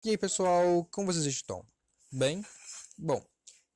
E aí pessoal, como vocês estão? Bem? Bom,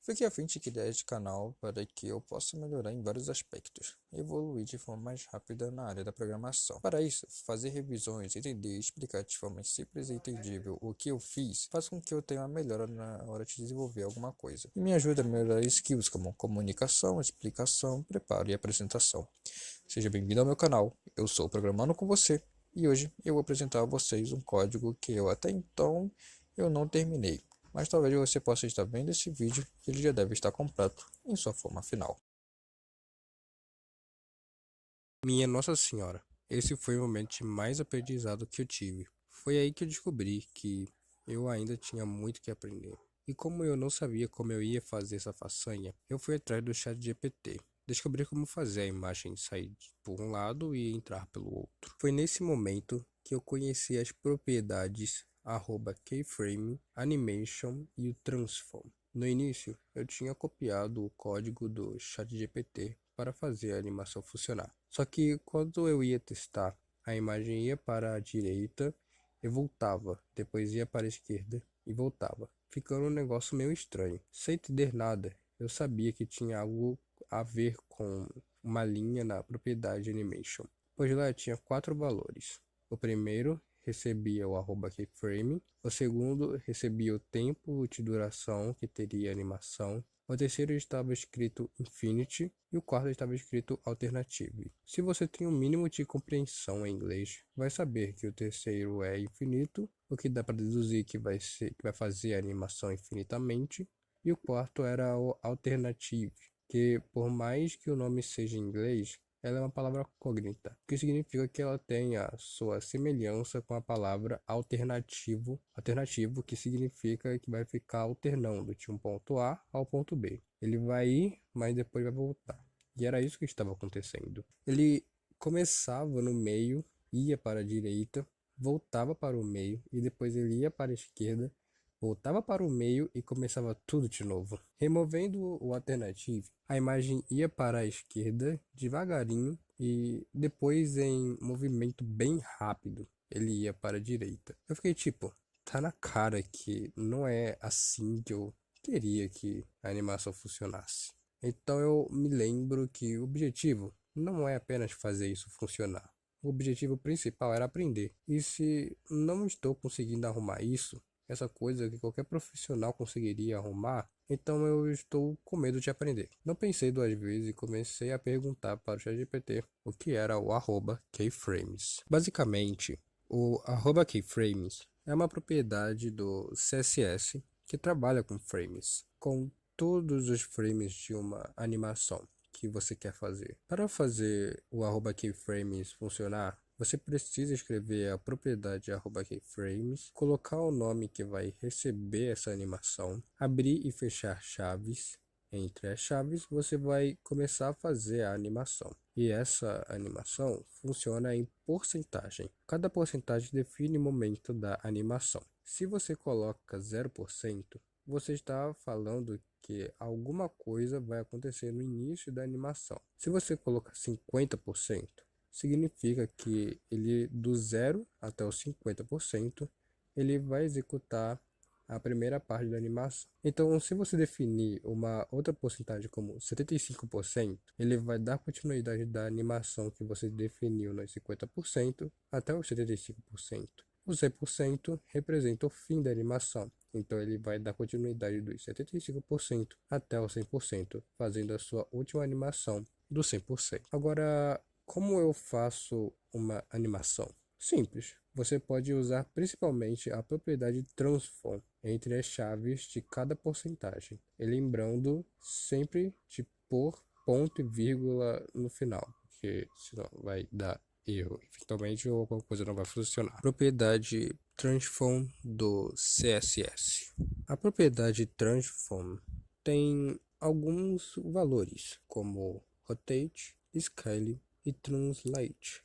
fiquei à frente aqui deste canal para que eu possa melhorar em vários aspectos, evoluir de forma mais rápida na área da programação. Para isso, fazer revisões, entender e explicar de forma simples e entendível o que eu fiz, faz com que eu tenha uma melhora na hora de desenvolver alguma coisa. E me ajuda a melhorar skills como comunicação, explicação, preparo e apresentação. Seja bem-vindo ao meu canal, eu sou o Programando com Você. E hoje eu vou apresentar a vocês um código que eu até então eu não terminei, mas talvez você possa estar vendo esse vídeo e ele já deve estar completo em sua forma final. Minha Nossa Senhora, esse foi o momento de mais aprendizado que eu tive. Foi aí que eu descobri que eu ainda tinha muito que aprender. E como eu não sabia como eu ia fazer essa façanha, eu fui atrás do chat GPT. Descobri como fazer a imagem sair por um lado e entrar pelo outro. Foi nesse momento que eu conheci as propriedades @keyframe, animation e o transform. No início, eu tinha copiado o código do ChatGPT para fazer a animação funcionar. Só que quando eu ia testar, a imagem ia para a direita e voltava, depois ia para a esquerda e voltava, ficando um negócio meio estranho. Sem entender nada, eu sabia que tinha algo a ver com uma linha na propriedade animation, pois lá tinha 4 valores. O primeiro recebia o @keyframe, o segundo recebia o tempo de duração que teria a animação, o terceiro estava escrito Infinity e o quarto estava escrito Alternative. Se você tem um mínimo de compreensão em inglês, vai saber que o terceiro é infinito, o que dá para deduzir que vai fazer a animação infinitamente, e o quarto era o Alternative, que por mais que o nome seja em inglês, ela é uma palavra cognita, o que significa que ela tem a sua semelhança com a palavra alternativo, que significa que vai ficar alternando de um ponto A ao ponto B. Ele vai ir, mas depois vai voltar. E era isso que estava acontecendo. Ele começava no meio, ia para a direita, voltava para o meio e depois ele ia para a esquerda, voltava para o meio e começava tudo de novo. Removendo o Alternative, a imagem ia para a esquerda devagarinho e depois em movimento bem rápido ele ia para a direita. Eu fiquei tipo, tá na cara que não é assim que eu queria que a animação funcionasse. Então eu me lembro que o objetivo não é apenas fazer isso funcionar. O objetivo principal era aprender. E se não estou conseguindo arrumar isso, essa coisa que qualquer profissional conseguiria arrumar, então eu estou com medo de aprender. Não pensei duas vezes e comecei a perguntar para o ChatGPT o que era o @keyframes. Basicamente, o @keyframes é uma propriedade do CSS que trabalha com frames, com todos os frames de uma animação que você quer fazer. Para fazer o @keyframes funcionar, você precisa escrever a propriedade @keyframes, colocar o nome que vai receber essa animação, abrir e fechar chaves. Entre as chaves, você vai começar a fazer a animação. E essa animação funciona em porcentagem. Cada porcentagem define o momento da animação. Se você coloca 0%, você está falando que alguma coisa vai acontecer no início da animação. Se você colocar 50%, significa que ele do 0 até os 50%, ele vai executar a primeira parte da animação. Então, se você definir uma outra porcentagem como 75%, ele vai dar continuidade da animação que você definiu nos 50% até os 75%. O 100% representa o fim da animação, então ele vai dar continuidade dos 75% até o 100%, fazendo a sua última animação do 100%. Agora, como eu faço uma animação? Simples. Você pode usar principalmente a propriedade transform entre as chaves de cada porcentagem, e lembrando sempre de pôr ponto e vírgula no final, porque senão vai dar erro, eventualmente ou alguma coisa não vai funcionar. Propriedade transform do CSS. A propriedade transform tem alguns valores, como rotate, scale e translate,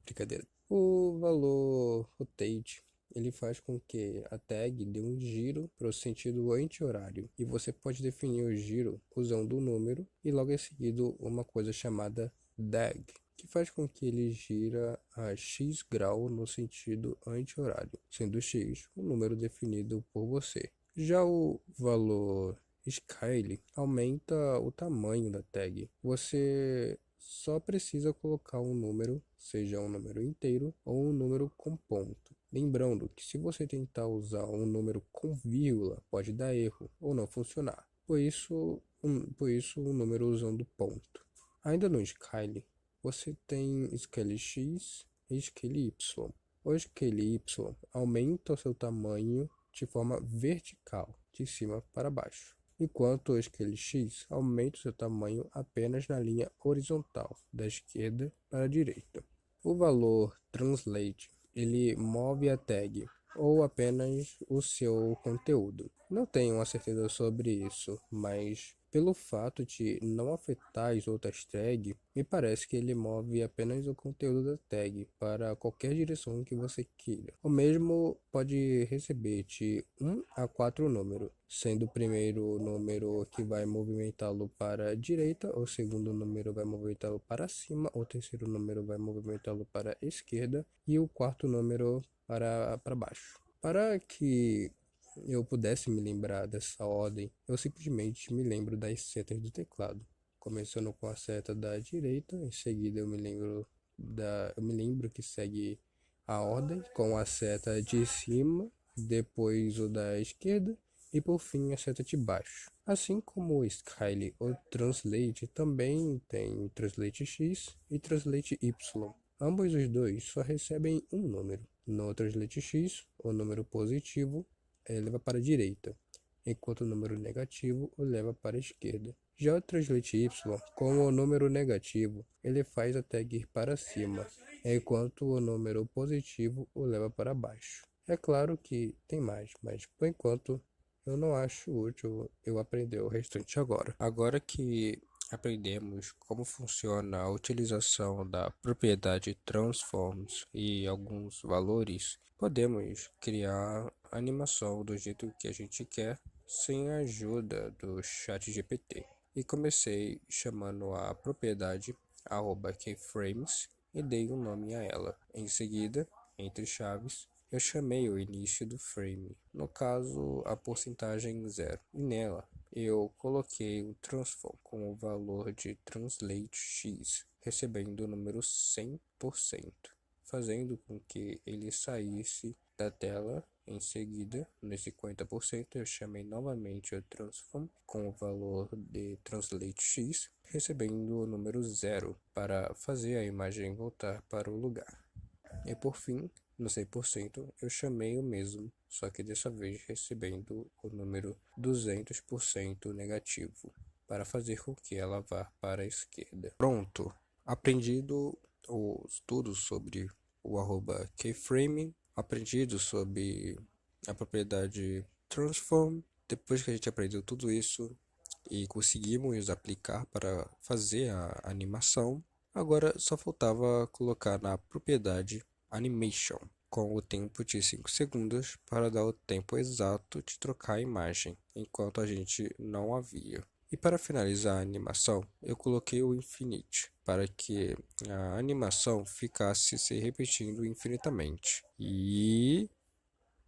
brincadeira. O valor rotate ele faz com que a tag dê um giro para o sentido anti-horário, e você pode definir o giro usando um número e logo em seguida uma coisa chamada dag. que faz com que ele gira a x grau no sentido anti-horário, sendo x um número definido por você. Já o valor scale aumenta o tamanho da tag. Você só precisa colocar um número, seja um número inteiro ou um número com ponto. Lembrando que se você tentar usar um número com vírgula, pode dar erro ou não funcionar. Por isso um número usando ponto. Ainda no scale, você tem scale x e scale y. O scale y aumenta o seu tamanho de forma vertical, de cima para baixo, enquanto o scale x aumenta o seu tamanho apenas na linha horizontal, da esquerda para a direita. O valor translate, ele move a tag ou apenas o seu conteúdo. Não tenho uma certeza sobre isso, mas pelo fato de não afetar as outras tags, me parece que ele move apenas o conteúdo da tag para qualquer direção que você queira. O mesmo pode receber de 1 a 4 números, sendo o primeiro número que vai movimentá-lo para a direita, o segundo número vai movimentá-lo para cima, o terceiro número vai movimentá-lo para a esquerda e o quarto número para baixo. Para que eu pudesse me lembrar dessa ordem, eu simplesmente me lembro das setas do teclado. Começando com a seta da direita, em seguida eu me lembro que segue a ordem com a seta de cima, depois o da esquerda e por fim a seta de baixo. Assim como o Scale, o Translate também tem Translate X e Translate Y. Ambos os dois só recebem um número. No Translate X, o número positivo leva para a direita, enquanto o número negativo o leva para a esquerda. Já o Translate Y, como o número negativo, ele faz a tag ir para cima, enquanto o número positivo o leva para baixo. É claro que tem mais, mas por enquanto eu não acho útil eu aprender o restante agora. Agora que aprendemos como funciona a utilização da propriedade transforms e alguns valores, podemos criar a animação do jeito que a gente quer sem a ajuda do ChatGPT. E comecei chamando a propriedade @keyframes e dei um nome a ela. Em seguida, entre chaves, eu chamei o início do frame, no caso a porcentagem 0, e nela eu coloquei o transform com o valor de translate x, recebendo o número 100%, fazendo com que ele saísse da tela. Em seguida, nos 50%, eu chamei novamente o transform com o valor de translate x, recebendo o número 0 para fazer a imagem voltar para o lugar. E por fim, no 100%, eu chamei o mesmo, só que dessa vez recebendo o número 200% negativo, para fazer com que ela vá para a esquerda. Pronto, aprendido tudo sobre o @keyframe, aprendido sobre a propriedade transform. Depois que a gente aprendeu tudo isso e conseguimos aplicar para fazer a animação, agora só faltava colocar na propriedade animation com o tempo de 5 segundos para dar o tempo exato de trocar a imagem, enquanto a gente não havia. E para finalizar a animação, eu coloquei o infinite, para que a animação ficasse se repetindo infinitamente. E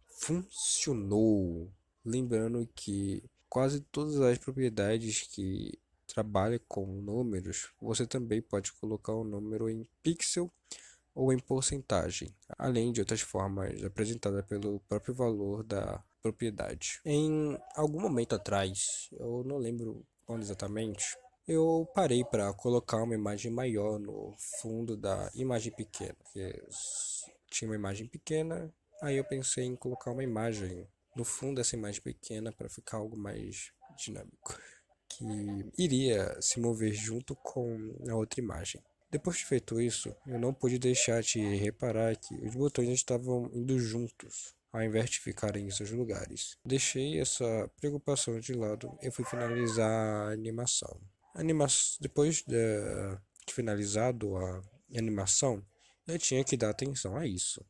funcionou! Lembrando que quase todas as propriedades que trabalham com números, você também pode colocar o número em pixel ou em porcentagem, além de outras formas apresentadas pelo próprio valor da propriedade. Em algum momento atrás, eu não lembro quando exatamente, eu parei para colocar uma imagem maior no fundo da imagem pequena. Tinha uma imagem pequena, aí eu pensei em colocar uma imagem no fundo dessa imagem pequena para ficar algo mais dinâmico, que iria se mover junto com a outra imagem. Depois de feito isso, eu não pude deixar de reparar que os botões estavam indo juntos, ao invés de ficarem em seus lugares. Deixei essa preocupação de lado e fui finalizar a animação. Depois de finalizado a animação, eu tinha que dar atenção a isso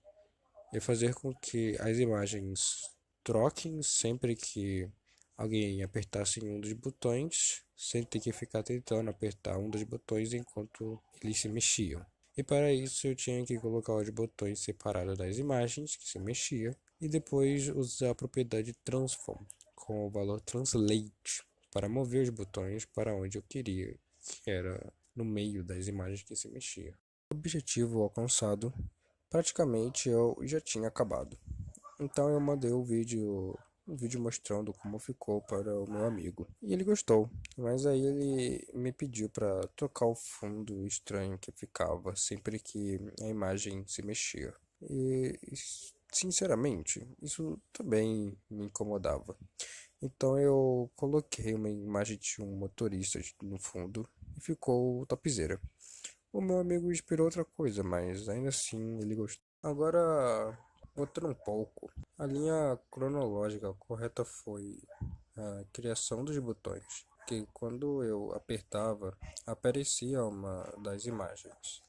e fazer com que as imagens troquem sempre que alguém apertasse em um dos botões, sem ter que ficar tentando apertar um dos botões enquanto eles se mexiam. E para isso eu tinha que colocar os botões separados das imagens que se mexia e depois usar a propriedade transform com o valor translate para mover os botões para onde eu queria, que era no meio das imagens que se mexia. O objetivo alcançado, praticamente eu já tinha acabado. Então eu mandei um vídeo mostrando como ficou para o meu amigo. E ele gostou, mas aí ele me pediu para trocar o fundo estranho que ficava sempre que a imagem se mexia. Sinceramente, isso também me incomodava. Então eu coloquei uma imagem de um motorista no fundo e ficou topzera. O meu amigo esperou outra coisa, mas ainda assim ele gostou. Agora, voltando um pouco, a linha cronológica correta foi a criação dos botões, que quando eu apertava, aparecia uma das imagens.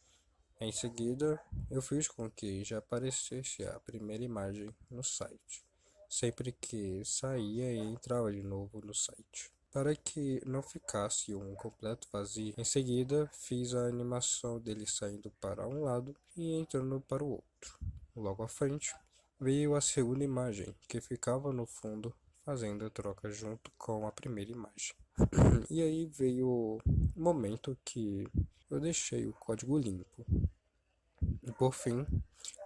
Em seguida, eu fiz com que já aparecesse a primeira imagem no site, sempre que saía e entrava de novo no site. Para que não ficasse um completo vazio, em seguida fiz a animação dele saindo para um lado e entrando para o outro. Logo à frente, veio a segunda imagem, que ficava no fundo, fazendo a troca junto com a primeira imagem. E aí veio o momento que eu deixei o código limpo. E por fim,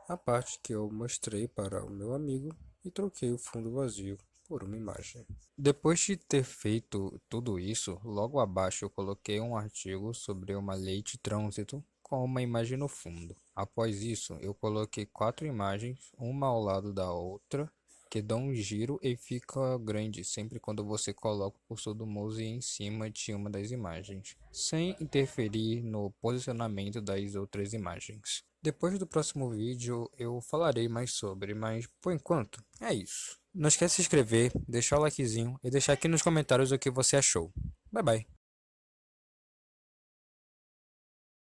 a parte que eu mostrei para o meu amigo e troquei o fundo vazio por uma imagem. Depois de ter feito tudo isso, logo abaixo eu coloquei um artigo sobre uma lei de trânsito com uma imagem no fundo. Após isso, eu coloquei 4 imagens, uma ao lado da outra, que dão um giro e fica grande sempre quando você coloca o cursor do mouse em cima de uma das imagens, sem interferir no posicionamento das outras imagens. Depois do próximo vídeo eu falarei mais sobre, mas por enquanto é isso. Não esquece de se inscrever, deixar o likezinho e deixar aqui nos comentários o que você achou. Bye bye.